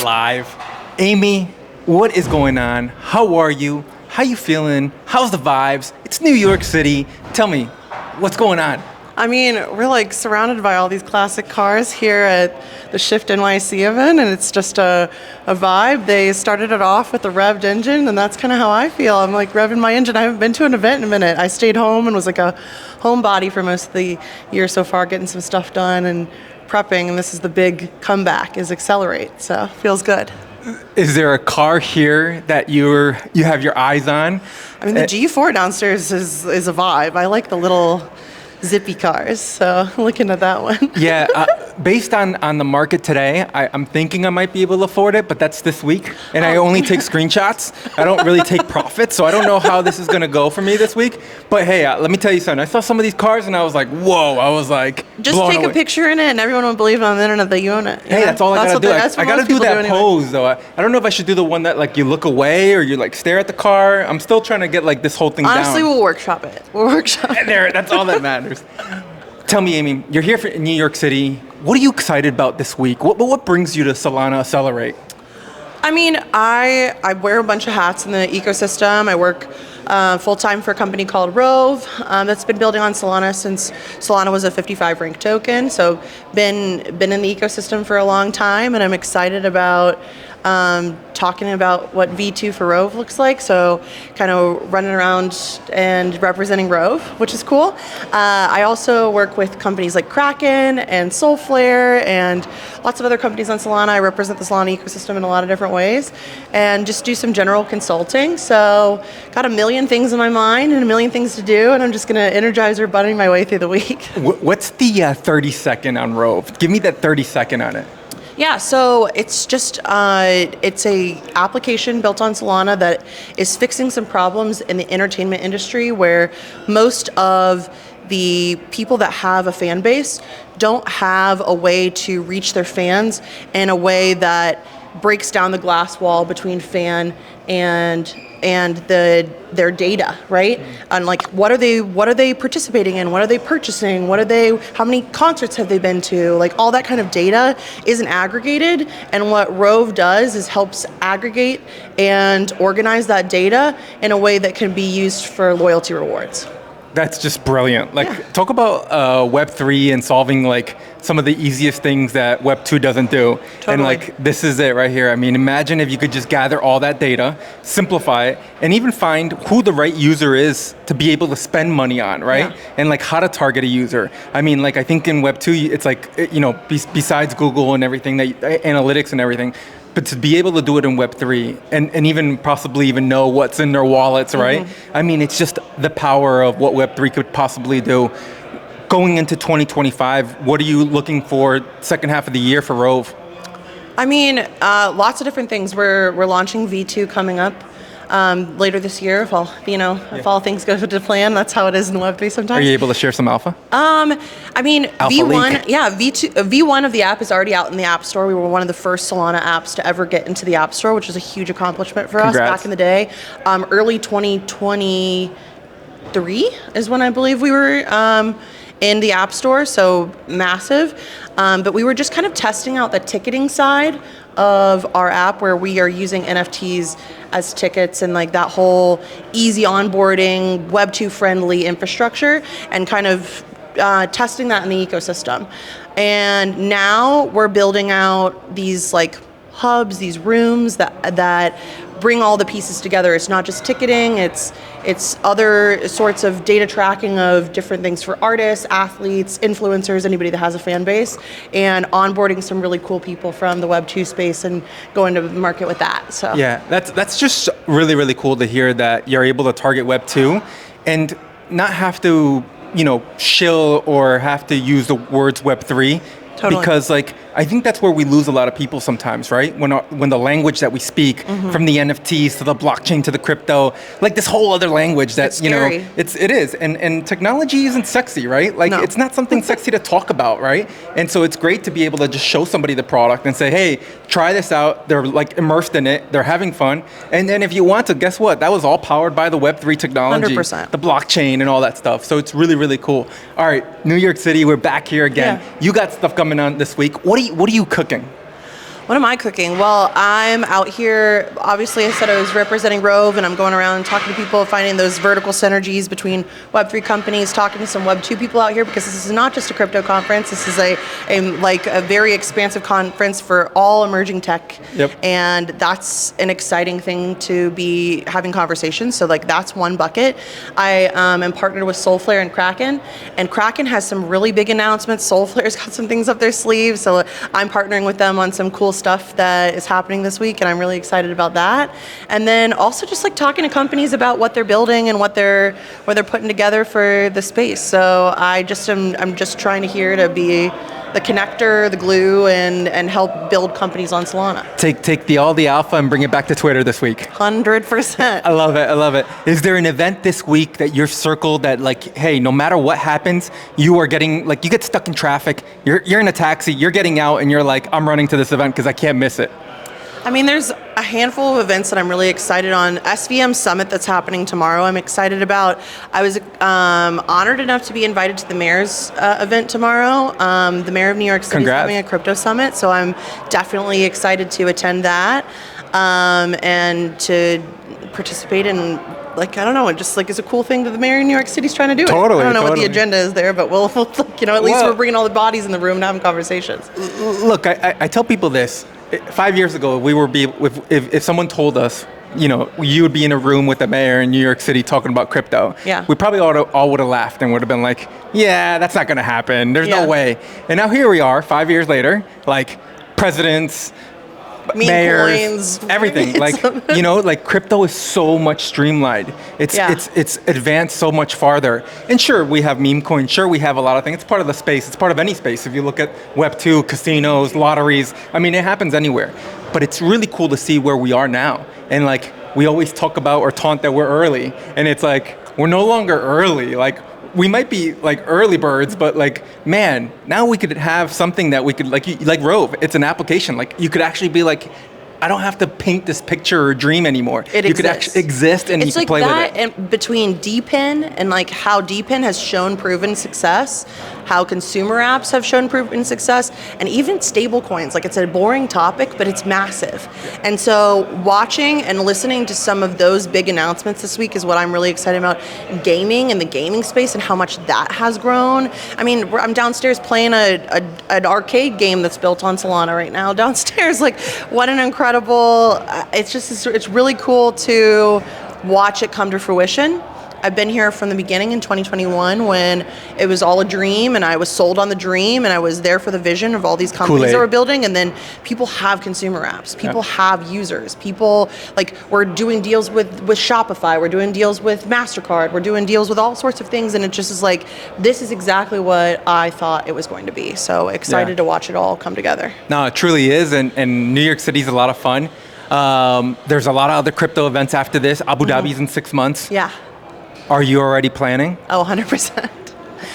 live. Amy, what is going on? How are you? How you feeling? How's the vibes? It's New York City. Tell me, what's going on? I mean, we're like surrounded by all these classic cars here at the SHIFT NYC event, and it's just a vibe. They started it off with a revved engine, and that's kind of how I feel. I'm like revving my engine. I haven't been to an event in a minute. I stayed home and was like a homebody for most of the year so far, getting some stuff done and prepping, and this is the big comeback, is Accelerate, so feels good. Is there a car here that you have your eyes on? I mean, the G4 downstairs is a vibe. I like the little zippy cars, so looking at that one. Yeah, based on the market today, I'm thinking I might be able to afford it, but that's this week, and I only take screenshots. I don't really take profits, so I don't know how this is gonna go for me this week. But hey, let me tell you something. I saw some of these cars and I was like, whoa, I was like, just take a picture in it and everyone will believe on the internet that you own it. Hey, that's all I gotta do. I gotta do that pose though. I don't know if I should do the one that like you look away or you like stare at the car. I'm still trying to get like this whole thing down. Honestly, we'll workshop it. There, that's all that matters. Tell me, Amy, you're here in New York City. What are you excited about this week? What brings you to Solana Accelerate? I mean, I wear a bunch of hats in the ecosystem. I work full-time for a company called Rove that's been building on Solana since Solana was a 55 rank token. So been in the ecosystem for a long time, and I'm excited about talking about what V2 for Rove looks like. So kind of running around and representing Rove, which is cool. I also work with companies like Kraken and Solflare and lots of other companies on Solana. I represent the Solana ecosystem in a lot of different ways and just do some general consulting. So got a million things in my mind and a million things to do, and I'm just gonna Energizer bunny my way through the week. What's the 30 second on Rove? Give me that 30 second on it. Yeah, so it's just, it's a application built on Solana that is fixing some problems in the entertainment industry where most of the people that have a fan base don't have a way to reach their fans in a way that breaks down the glass wall between fan and their data, right? And like, what are they participating in? What are they purchasing? How many concerts have they been to? Like, all that kind of data isn't aggregated, and what Rove does is helps aggregate and organize that data in a way that can be used for loyalty rewards. That's just brilliant. Like, talk about Web3 and solving like some of the easiest things that Web2 doesn't do. Totally. And like, this is it right here. I mean, imagine if you could just gather all that data, simplify it, and even find who the right user is to be able to spend money on, right? Yeah. And like how to target a user. I mean, like I think in Web2, it's like, you know, besides Google and everything, analytics and everything, but to be able to do it in Web3 and even possibly even know what's in their wallets, right? Mm-hmm. I mean, it's just the power of what Web3 could possibly do. Going into 2025, what are you looking for second half of the year for Rove? I mean, lots of different things. We're launching V2 coming up later this year, if all things go to plan. That's how it is in Web3 sometimes. Are you able to share some alpha? I mean, alpha V1, leak. yeah, V1 of the app is already out in the App Store. We were one of the first Solana apps to ever get into the App Store, which is a huge accomplishment for us back in the day. Early 2023 is when I believe we were in the App Store, so massive. But we were just kind of testing out the ticketing side of our app, where we are using NFTs as tickets and like that whole easy onboarding, Web2 friendly infrastructure, and kind of testing that in the ecosystem. And now we're building out these like hubs, these rooms that bring all the pieces together. It's not just ticketing, it's other sorts of data tracking of different things for artists, athletes, influencers, anybody that has a fan base, and onboarding some really cool people from the Web2 space and going to market with that. So yeah, that's just really, really cool to hear that you're able to target Web2 and not have to, shill or have to use the words Web3. Totally. Because like, I think that's where we lose a lot of people sometimes, right? When the language that we speak, from the NFTs to the blockchain to the crypto, like this whole other language that, it is. And technology isn't sexy, right? Like It's not something sexy to talk about, right? And so it's great to be able to just show somebody the product and say, hey, try this out. They're like immersed in it. They're having fun. And then if you want to, guess what? That was all powered by the Web3 technology, 100%. The blockchain and all that stuff. So it's really, really cool. All right, New York City, we're back here again. Yeah. You got stuff coming on this week. What are you cooking? What am I cooking? Well, I'm out here. Obviously, I said I was representing Rove, and I'm going around talking to people, finding those vertical synergies between Web3 companies, talking to some Web2 people out here, because this is not just a crypto conference. This is a very expansive conference for all emerging tech. Yep. And that's an exciting thing to be having conversations. So like that's one bucket. I am partnered with Solflare and Kraken has some really big announcements. Solflare's got some things up their sleeve. So I'm partnering with them on some cool stuff that is happening this week, and I'm really excited about that. And then also just like talking to companies about what they're building and what they're putting together for the space. So I'm just trying to here to be the connector, the glue, and help build companies on Solana. Take all the alpha and bring it back to Twitter this week. 100%. I love it. Is there an event this week that you're circled that like, hey, no matter what happens, you are getting, like, you get stuck in traffic, you're in a taxi, you're getting out, and you're like, I'm running to this event because I can't miss it? I mean, there's a handful of events that I'm really excited on. SVM Summit that's happening tomorrow, I'm excited about. I was honored enough to be invited to the mayor's event tomorrow. The mayor of New York City is having a crypto summit, so I'm definitely excited to attend that and to participate in, like, I don't know, it just like is a cool thing that the mayor of New York City's trying to do. Totally. I don't know what the agenda is there, but we'll at least we're bringing all the bodies in the room and having conversations. Look, I tell people this. 5 years ago, if someone told us, you would be in a room with the mayor in New York City talking about crypto, we probably all would have laughed and would have been like, yeah, that's not going to happen. There's no way. And now here we are, 5 years later, like presidents, mayors, everything. Like crypto is so much streamlined. It's advanced so much farther. And sure, we have meme coins. Sure, we have a lot of things. It's part of the space. It's part of any space. If you look at Web2, casinos, lotteries, I mean, it happens anywhere. But it's really cool to see where we are now. And like, we always talk about or taunt that we're early. And it's like, we're no longer early. Like, we might be like early birds, but like, man, now we could have something that we could like Rove. It's an application. Like, you could actually be like, I don't have to paint this picture or dream anymore. You could actually exist and you can play with it. And between DPIN and like how DPIN has shown proven success, how consumer apps have shown proven success, and even stable coins. Like, it's a boring topic, but it's massive. And so watching and listening to some of those big announcements this week is what I'm really excited about. Gaming and the gaming space and how much that has grown. I mean, I'm downstairs playing an arcade game that's built on Solana right now downstairs. Like, what an incredible, it's really cool to watch it come to fruition. I've been here from the beginning in 2021 when it was all a dream, and I was sold on the dream, and I was there for the vision of all these companies that we're building. And then people have consumer apps, people have users, people, like, we're doing deals with Shopify, we're doing deals with MasterCard, we're doing deals with all sorts of things, and it just is like, this is exactly what I thought it was going to be. So excited to watch it all come together. No, it truly is, and New York City's a lot of fun. There's a lot of other crypto events after this. Abu Dhabi's in 6 months. Yeah. Are you already planning? Oh, 100%.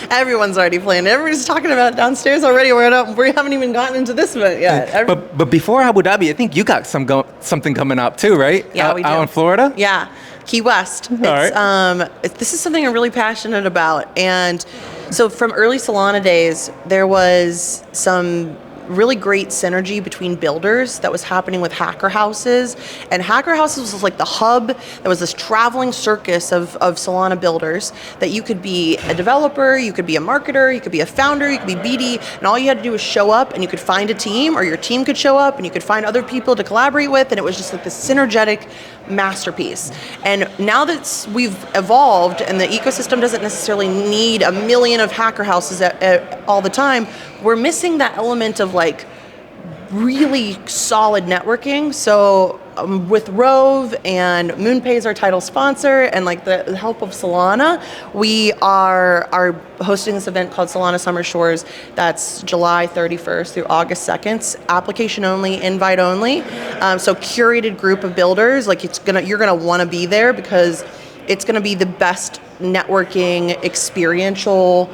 Everyone's already planning. Everybody's talking about it downstairs already. We haven't even gotten into this event yet. But before Abu Dhabi, I think you got something coming up too, right? Yeah, we do. Out in Florida? Yeah, Key West. This is something I'm really passionate about. And so from early Solana days, there was some really great synergy between builders that was happening with hacker houses. And hacker houses was like the hub. There was this traveling circus of Solana builders that you could be a developer, you could be a marketer, you could be a founder, you could be BD, and all you had to do was show up, and you could find a team, or your team could show up, and you could find other people to collaborate with, and it was just like this synergetic masterpiece. And now that we've evolved and the ecosystem doesn't necessarily need a million of hacker houses all the time, we're missing that element of like really solid networking. So with Rove and MoonPay is our title sponsor, and like the help of Solana, we are hosting this event called Solana Summer Shores. That's July 31st through August 2nd. Application only, invite only. So curated group of builders. Like, you're gonna want to be there because it's gonna be the best networking experiential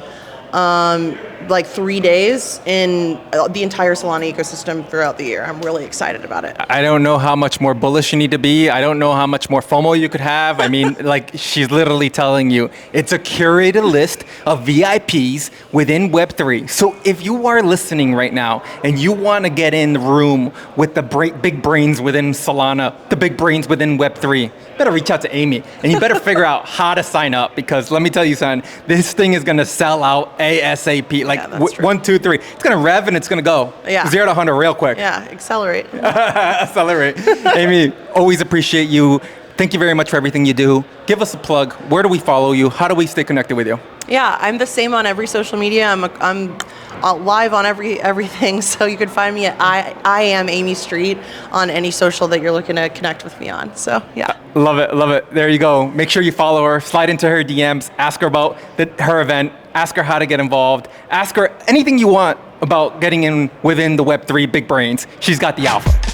like 3 days in the entire Solana ecosystem throughout the year. I'm really excited about it. I don't know how much more bullish you need to be. I don't know how much more FOMO you could have. I mean, like she's literally telling you, it's a curated list of VIPs within Web3. So if you are listening right now and you want to get in the room with the big brains within Solana, the big brains within Web3, better reach out to Amy and you better figure out how to sign up, because let me tell you, son, this thing is going to sell out ASAP. Like 1, 2, 3. It's going to rev and it's going to go 0 to 100 real quick. Yeah, accelerate. Accelerate. Amy, always appreciate you. Thank you very much for everything you do. Give us a plug. Where do we follow you? How do we stay connected with you? Yeah, I'm the same on every social media. I'm live on everything, so you can find me at I am Amy Street on any social that you're looking to connect with me on. So yeah. Love it, love it. There you go. Make sure you follow her, slide into her DMs, ask her about her event, ask her how to get involved, ask her anything you want about getting in within the Web3 big brains. She's got the alpha.